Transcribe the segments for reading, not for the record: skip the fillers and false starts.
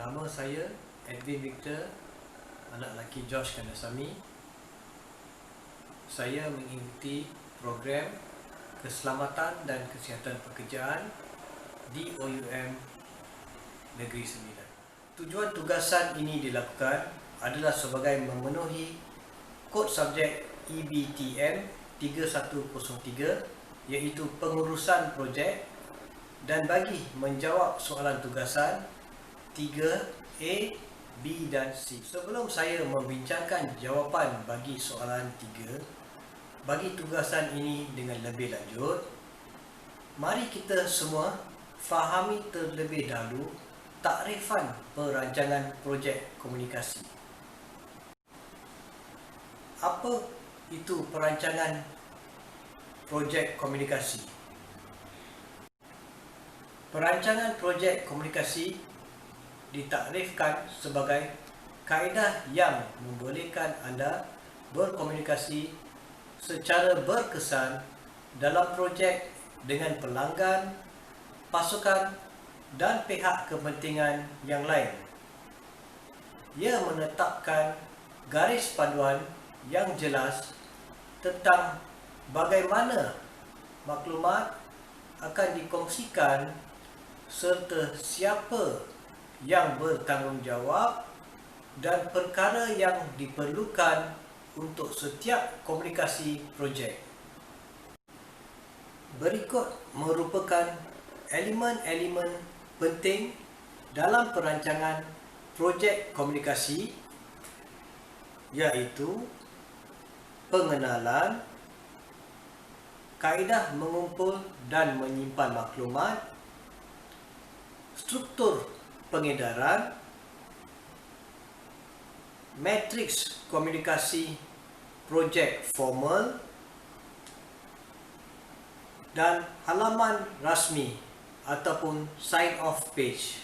Nama saya Edwin Victor, anak lelaki Josh Kandasamy. Saya mengikuti program Keselamatan dan Kesihatan Pekerjaan di OUM Negeri Sembilan. Tujuan tugasan ini dilakukan adalah sebagai memenuhi kod subjek EBTM 3103, iaitu pengurusan projek, dan bagi menjawab soalan tugasan 3A, B dan C. Sebelum saya membincangkan jawapan bagi soalan 3 bagi tugasan ini dengan lebih lanjut, mari kita semua fahami terlebih dahulu takrifan perancangan projek komunikasi. Apa itu perancangan projek komunikasi? Perancangan projek komunikasi ditakrifkan sebagai kaedah yang membolehkan anda berkomunikasi secara berkesan dalam projek dengan pelanggan, pasukan dan pihak kepentingan yang lain. Ia menetapkan garis panduan yang jelas tentang bagaimana maklumat akan dikongsikan serta siapa yang bertanggungjawab dan perkara yang diperlukan untuk setiap komunikasi projek. Berikut merupakan elemen-elemen penting dalam perancangan projek komunikasi, iaitu pengenalan, kaedah mengumpul dan menyimpan maklumat, struktur pengedaran, matriks komunikasi projek formal, dan halaman rasmi ataupun sign-off page.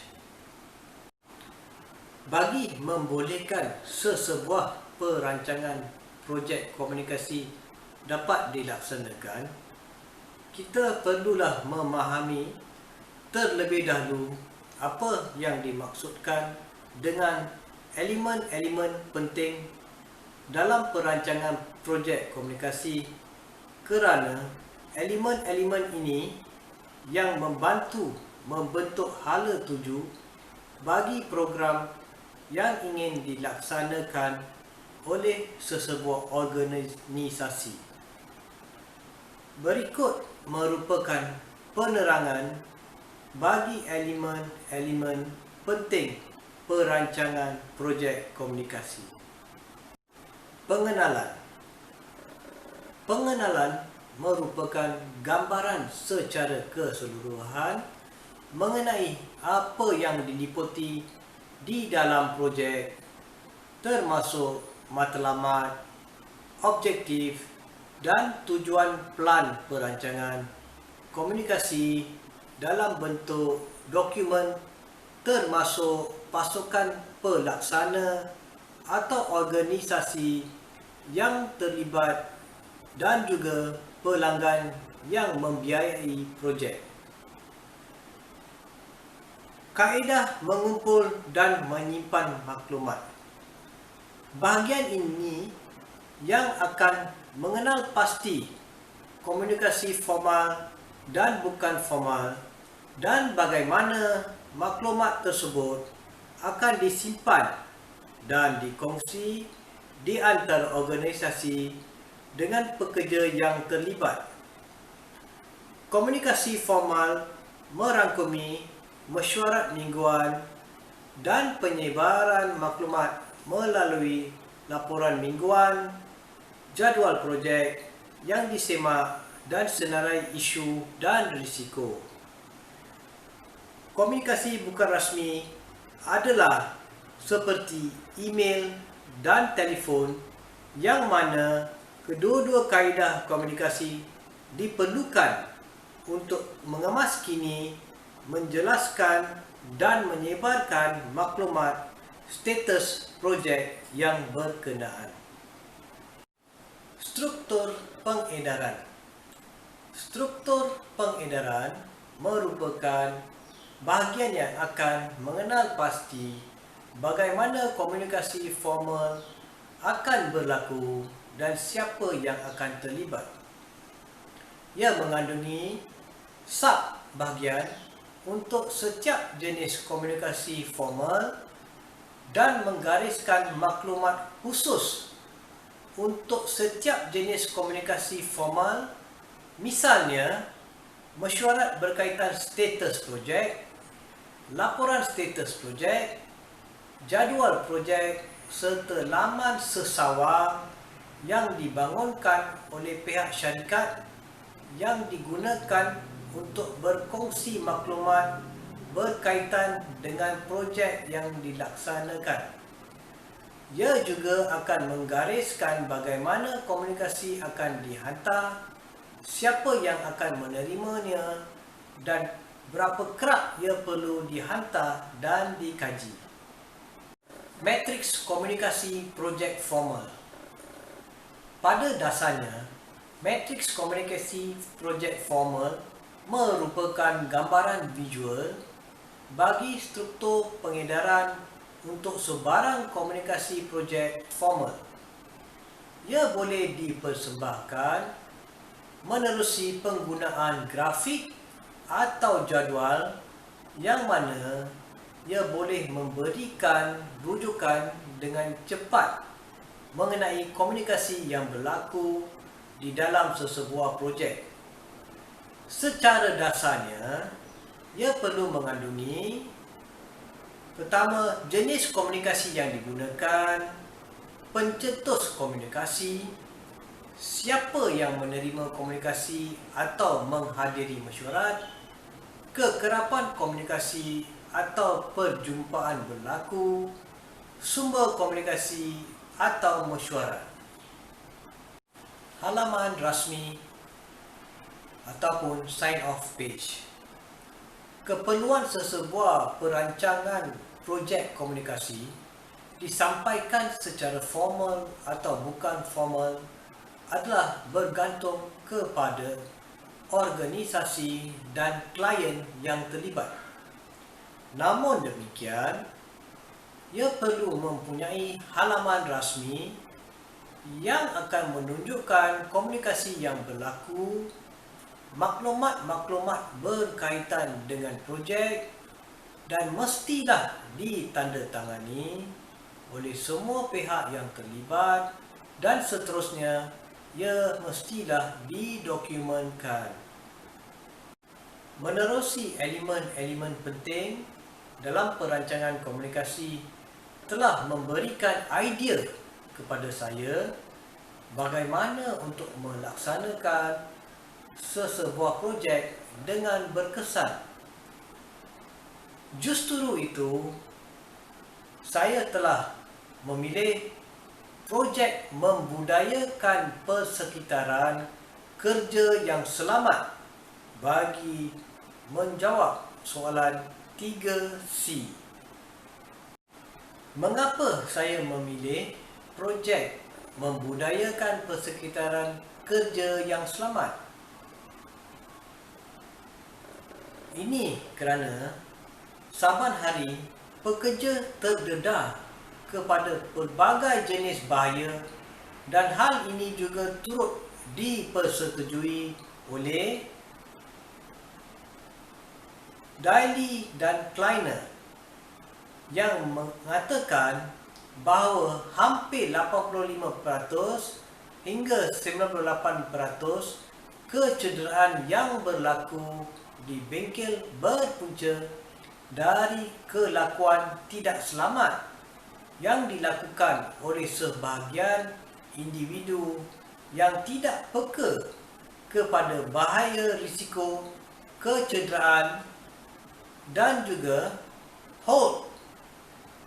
Bagi membolehkan sesebuah perancangan projek komunikasi dapat dilaksanakan, kita perlulah memahami terlebih dahulu apa yang dimaksudkan dengan elemen-elemen penting dalam perancangan projek komunikasi, kerana elemen-elemen ini yang membantu membentuk hala tuju bagi program yang ingin dilaksanakan oleh sesebuah organisasi. Berikut merupakan penerangan bagi elemen-elemen penting perancangan projek komunikasi. Pengenalan. Pengenalan merupakan gambaran secara keseluruhan mengenai apa yang diliputi di dalam projek, termasuk matlamat, objektif dan tujuan plan perancangan komunikasi dalam bentuk dokumen, termasuk pasukan pelaksana atau organisasi yang terlibat dan juga pelanggan yang membiayai projek. Kaedah mengumpul dan menyimpan maklumat. Bahagian ini yang akan mengenal pasti komunikasi formal dan bukan formal, dan bagaimana maklumat tersebut akan disimpan dan dikongsi di antara organisasi dengan pekerja yang terlibat. Komunikasi formal merangkumi mesyuarat mingguan dan penyebaran maklumat melalui laporan mingguan, jadual projek yang disemak dan senarai isu dan risiko. Komunikasi bukan rasmi adalah seperti email dan telefon, yang mana kedua-dua kaedah komunikasi diperlukan untuk mengemaskini, menjelaskan dan menyebarkan maklumat status projek yang berkenaan. Struktur pengedaran. Struktur pengedaran merupakan bahagian yang akan mengenal pasti bagaimana komunikasi formal akan berlaku dan siapa yang akan terlibat. Ia mengandungi sub-bahagian untuk setiap jenis komunikasi formal dan menggariskan maklumat khusus untuk setiap jenis komunikasi formal. Misalnya, mesyuarat berkaitan status projek, laporan status projek, jadual projek serta laman sesawang yang dibangunkan oleh pihak syarikat yang digunakan untuk berkongsi maklumat berkaitan dengan projek yang dilaksanakan. Ia juga akan menggariskan bagaimana komunikasi akan dihantar, siapa yang akan menerimanya dan berapa kerap ia perlu dihantar dan dikaji. Matriks komunikasi projek formal. Pada dasarnya, matriks komunikasi projek formal merupakan gambaran visual bagi struktur pengedaran untuk sebarang komunikasi projek formal. Ia boleh dipersembahkan menerusi penggunaan grafik atau jadual yang mana ia boleh memberikan rujukan dengan cepat mengenai komunikasi yang berlaku di dalam sesebuah projek. Secara dasarnya, ia perlu mengandungi pertama, jenis komunikasi yang digunakan, pencetus komunikasi, siapa yang menerima komunikasi atau menghadiri mesyuarat, kekerapan komunikasi atau perjumpaan berlaku, sumber komunikasi atau mesyuarat. Halaman rasmi ataupun sign-off page. Keperluan sesebuah perancangan projek komunikasi disampaikan secara formal atau bukan formal adalah bergantung kepada organisasi dan klien yang terlibat. Namun demikian, ia perlu mempunyai halaman rasmi yang akan menunjukkan komunikasi yang berlaku, maklumat-maklumat berkaitan dengan projek dan mestilah ditandatangani oleh semua pihak yang terlibat dan seterusnya ia mestilah didokumentkan. Menerusi elemen-elemen penting dalam perancangan komunikasi telah memberikan idea kepada saya bagaimana untuk melaksanakan sesebuah projek dengan berkesan. Justru itu, saya telah memilih projek membudayakan persekitaran kerja yang selamat bagi menjawab soalan 3C. Mengapa saya memilih projek membudayakan persekitaran kerja yang selamat? Ini kerana saban hari pekerja terdedah kepada pelbagai jenis bahaya dan hal ini juga turut dipersetujui oleh Daly dan Kleiner yang mengatakan bahawa hampir 85% hingga 98% kecederaan yang berlaku di bengkel berpunca dari kelakuan tidak selamat yang dilakukan oleh sebahagian individu yang tidak peka kepada bahaya risiko kecederaan. Dan juga Holt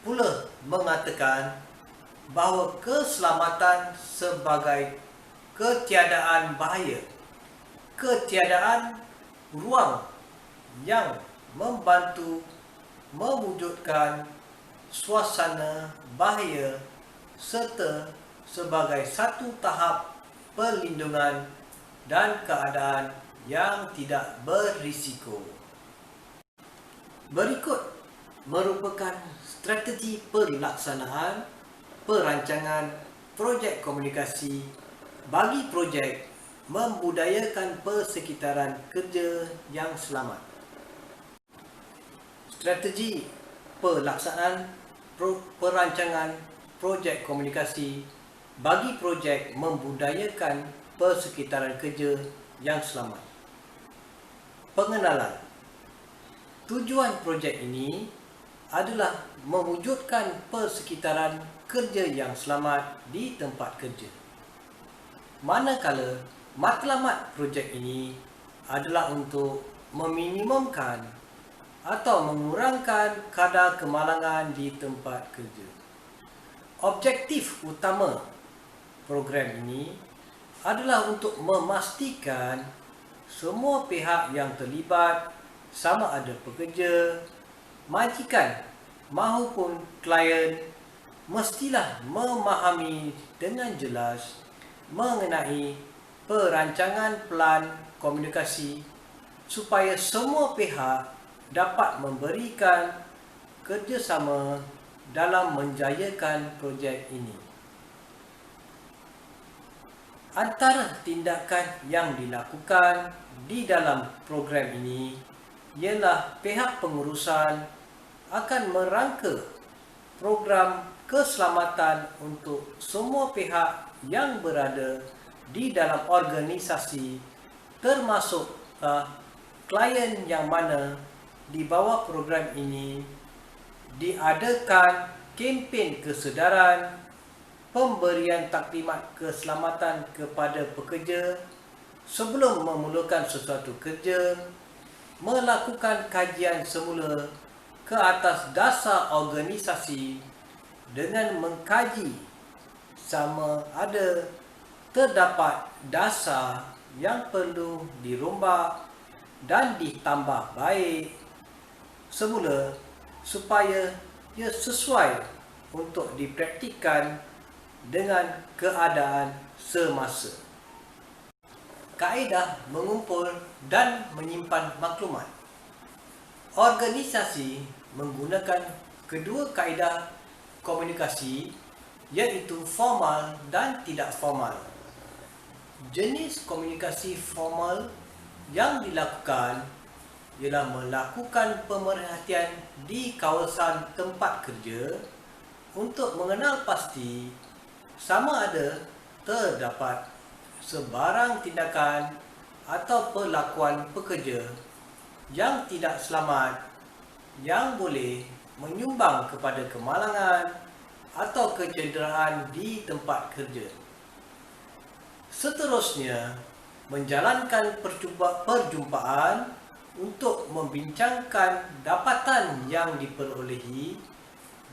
pula mengatakan bahawa keselamatan sebagai ketiadaan bahaya, ketiadaan ruang yang membantu mewujudkan suasana bahaya serta sebagai satu tahap perlindungan dan keadaan yang tidak berisiko. Berikut merupakan strategi pelaksanaan perancangan projek komunikasi bagi projek membudayakan persekitaran kerja yang selamat. Strategi pelaksanaan perancangan projek komunikasi bagi projek membudayakan persekitaran kerja yang selamat. Pengenalan. Tujuan projek ini adalah mewujudkan persekitaran kerja yang selamat di tempat kerja. Manakala matlamat projek ini adalah untuk meminimumkan atau mengurangkan kadar kemalangan di tempat kerja. Objektif utama program ini adalah untuk memastikan semua pihak yang terlibat, sama ada pekerja, majikan maupun klien, mestilah memahami dengan jelas mengenai perancangan pelan komunikasi supaya semua pihak dapat memberikan kerjasama dalam menjayakan projek ini. Antara tindakan yang dilakukan di dalam program ini ialah pihak pengurusan akan merangka program keselamatan untuk semua pihak yang berada di dalam organisasi, termasuk klien yang mana di bawah program ini diadakan kempen kesedaran, pemberian taklimat keselamatan kepada pekerja sebelum memulakan sesuatu kerja, melakukan kajian semula ke atas dasar organisasi dengan mengkaji sama ada terdapat dasar yang perlu dirombak dan ditambah baik semula supaya ia sesuai untuk dipraktikkan dengan keadaan semasa. Kaedah mengumpul dan menyimpan maklumat. Organisasi menggunakan kedua kaedah komunikasi iaitu formal dan tidak formal. Jenis komunikasi formal yang dilakukan ialah melakukan pemerhatian di kawasan tempat kerja untuk mengenal pasti sama ada terdapat sebarang tindakan atau perlakuan pekerja yang tidak selamat yang boleh menyumbang kepada kemalangan atau kecederaan di tempat kerja. Seterusnya, menjalankan perjumpaan untuk membincangkan dapatan yang diperolehi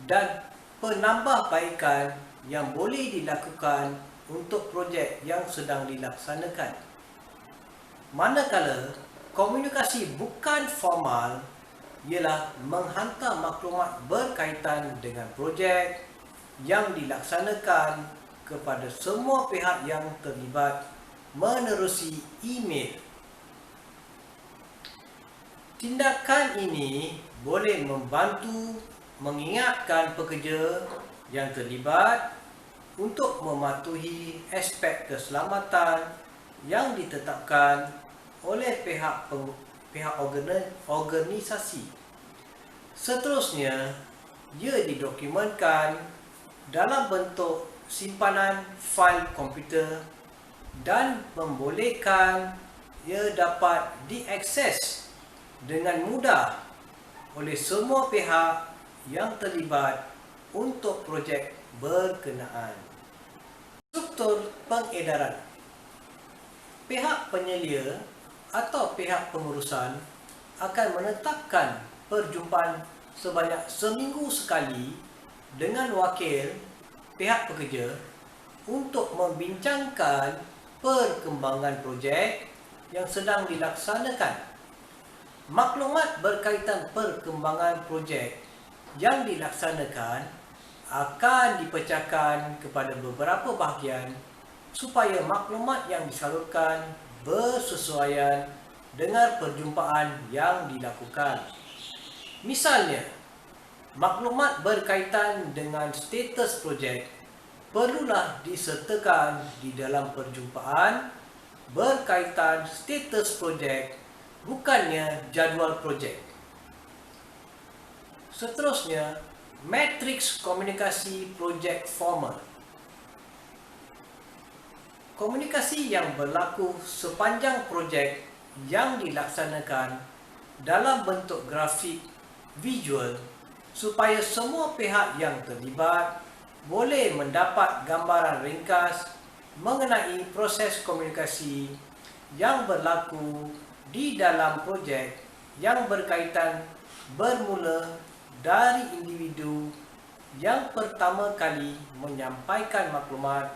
dan penambahbaikan yang boleh dilakukan untuk projek yang sedang dilaksanakan. Manakala komunikasi bukan formal ialah menghantar maklumat berkaitan dengan projek yang dilaksanakan kepada semua pihak yang terlibat menerusi email. Tindakan ini boleh membantu mengingatkan pekerja yang terlibat untuk mematuhi aspek keselamatan yang ditetapkan oleh pihak organisasi. Seterusnya, ia didokumentkan dalam bentuk simpanan fail komputer dan membolehkan ia dapat diakses dengan mudah oleh semua pihak yang terlibat untuk projek berkenaan. Struktur pengedaran. Pihak penyelia atau pihak pengurusan akan menetapkan perjumpaan sebanyak seminggu sekali dengan wakil pihak pekerja untuk membincangkan perkembangan projek yang sedang dilaksanakan. Maklumat berkaitan perkembangan projek yang dilaksanakan akan dipecahkan kepada beberapa bahagian supaya maklumat yang disalurkan bersesuaian dengan perjumpaan yang dilakukan. Misalnya, Maklumat berkaitan dengan status projek perlulah disertakan di dalam perjumpaan berkaitan status projek, bukannya jadual projek. Seterusnya, matriks komunikasi projek formal. Komunikasi yang berlaku sepanjang projek yang dilaksanakan dalam bentuk grafik visual supaya semua pihak yang terlibat boleh mendapat gambaran ringkas mengenai proses komunikasi yang berlaku di dalam projek yang berkaitan bermula dari individu yang pertama kali menyampaikan maklumat,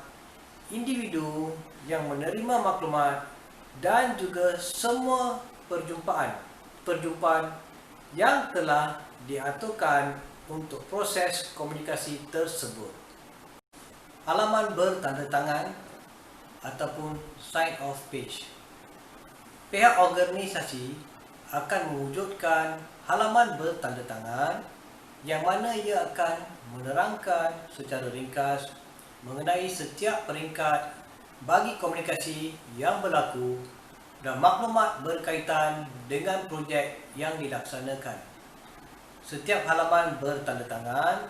individu yang menerima maklumat dan juga semua perjumpaan yang telah diaturkan untuk proses komunikasi tersebut. Halaman bertanda tangan ataupun sign off page. Pihak organisasi akan mewujudkan halaman bertanda tangan yang mana ia akan menerangkan secara ringkas mengenai setiap peringkat bagi komunikasi yang berlaku dan maklumat berkaitan dengan projek yang dilaksanakan. Setiap halaman bertanda tangan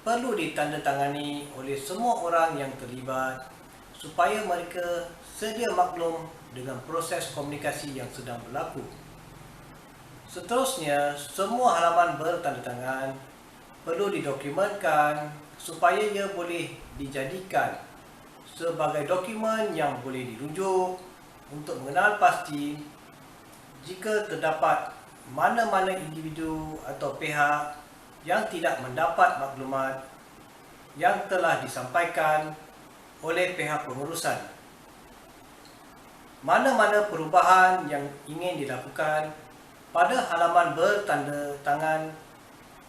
perlu ditandatangani oleh semua orang yang terlibat supaya mereka sedia maklum dengan proses komunikasi yang sedang berlaku. Seterusnya, semua halaman bertanda tangan perlu didokumentkan supaya ia boleh dijadikan sebagai dokumen yang boleh dirujuk untuk mengenal pasti jika terdapat mana-mana individu atau pihak yang tidak mendapat maklumat yang telah disampaikan oleh pihak pengurusan. Mana-mana perubahan yang ingin dilakukan pada halaman bertanda tangan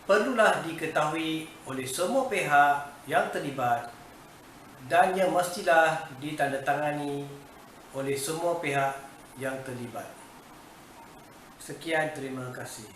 perlulah diketahui oleh semua pihak yang terlibat dan ia mestilah ditandatangani oleh semua pihak yang terlibat. Sekian, terima kasih.